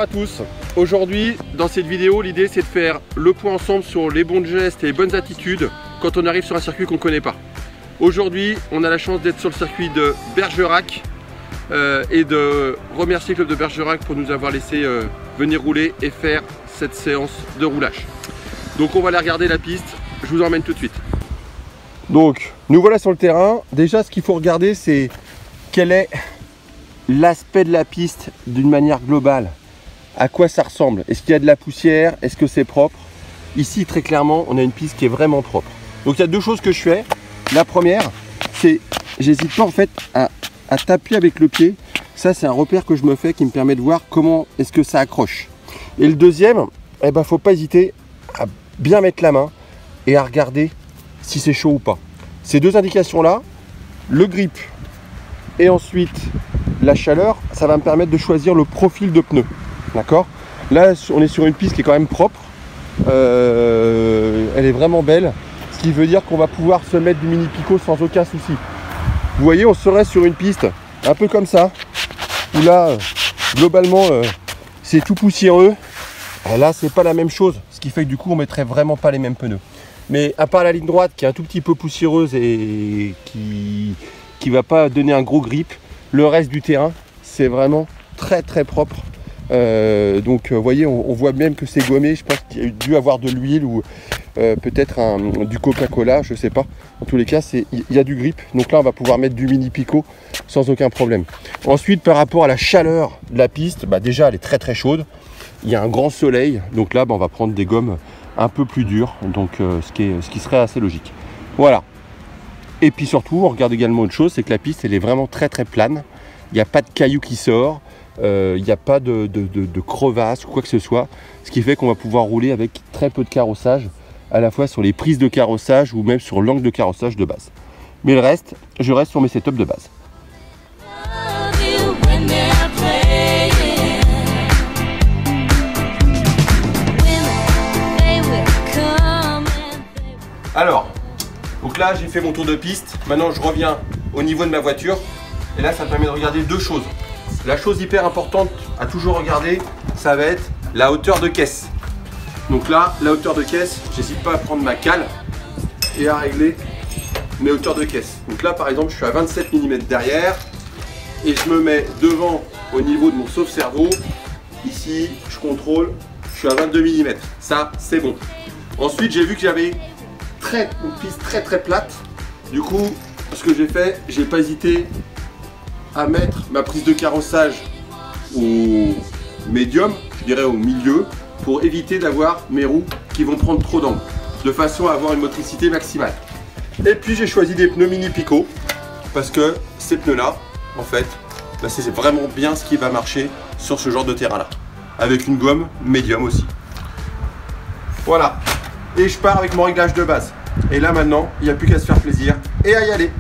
à tous. Aujourd'hui, dans cette vidéo, l'idée c'est de faire le point ensemble sur les bons gestes et les bonnes attitudes quand on arrive sur un circuit qu'on ne connaît pas. Aujourd'hui, on a la chance d'être sur le circuit de Bergerac et de remercier le club de Bergerac pour nous avoir laissé venir rouler et faire cette séance de roulage. Donc on va aller regarder la piste, je vous emmène tout de suite. Donc nous voilà sur le terrain. Déjà ce qu'il faut regarder c'est quel est l'aspect de la piste d'une manière globale. À quoi ça ressemble? Est-ce qu'il y a de la poussière? Est-ce que c'est propre? Ici très clairement on a une piste qui est vraiment propre. Donc il y a deux choses que je fais. La première c'est j'hésite pas en fait à taper avec le pied. Ça c'est un repère que je me fais qui me permet de voir comment est-ce que ça accroche. Et le deuxième, faut pas hésiter à bien mettre la main et à regarder si c'est chaud ou pas. Ces deux indications là, le grip et ensuite la chaleur, ça va me permettre de choisir le profil de pneu. D'accord? Là on est sur une piste qui est quand même propre, elle est vraiment belle, ce qui veut dire qu'on va pouvoir se mettre du mini Pico sans aucun souci. Vous voyez, on serait sur une piste un peu comme ça, où là globalement c'est tout poussiéreux. Et là c'est pas la même chose, ce qui fait que du coup on mettrait vraiment pas les mêmes pneus. Mais à part la ligne droite qui est un tout petit peu poussiéreuse et qui va pas donner un gros grip, le reste du terrain c'est vraiment très très propre. Donc vous voyez, on voit même que c'est gommé. Je pense qu'il y a dû avoir de l'huile ou peut-être du Coca-Cola, je sais pas. En tous les cas, il y a du grip. Donc là, on va pouvoir mettre du mini Pico sans aucun problème. Ensuite, par rapport à la chaleur de la piste, déjà elle est très très chaude. Il y a un grand soleil. Donc là, on va prendre des gommes un peu plus dures. Donc ce qui serait assez logique. Voilà. Et puis surtout, on regarde également autre chose, c'est que la piste, elle est vraiment très très plane. Il n'y a pas de cailloux qui sort. Il n'y a pas de crevasse ou quoi que ce soit, ce qui fait qu'on va pouvoir rouler avec très peu de carrossage, à la fois sur les prises de carrossage ou même sur l'angle de carrossage de base. Mais le reste, je reste sur mes setups de base. Alors, donc là j'ai fait mon tour de piste, maintenant je reviens au niveau de ma voiture et là ça me permet de regarder deux choses. La chose hyper importante à toujours regarder, ça va être la hauteur de caisse. Donc là, la hauteur de caisse, j'hésite pas à prendre ma cale et à régler mes hauteurs de caisse. Donc là, par exemple, je suis à 27 mm derrière et je me mets devant au niveau de mon sauve-cerveau. Ici, je contrôle, je suis à 22 mm. Ça, c'est bon. Ensuite, j'ai vu qu'il y avait une piste très très plate. Du coup, ce que j'ai fait, j'ai pas hésité à mettre ma prise de carrossage au médium, je dirais au milieu, pour éviter d'avoir mes roues qui vont prendre trop d'angle, de façon à avoir une motricité maximale. Et puis j'ai choisi des pneus mini Pico, parce que ces pneus là, en fait, c'est vraiment bien ce qui va marcher sur ce genre de terrain là, avec une gomme médium aussi. Voilà, et je pars avec mon réglage de base. Et là maintenant, il n'y a plus qu'à se faire plaisir et à y aller.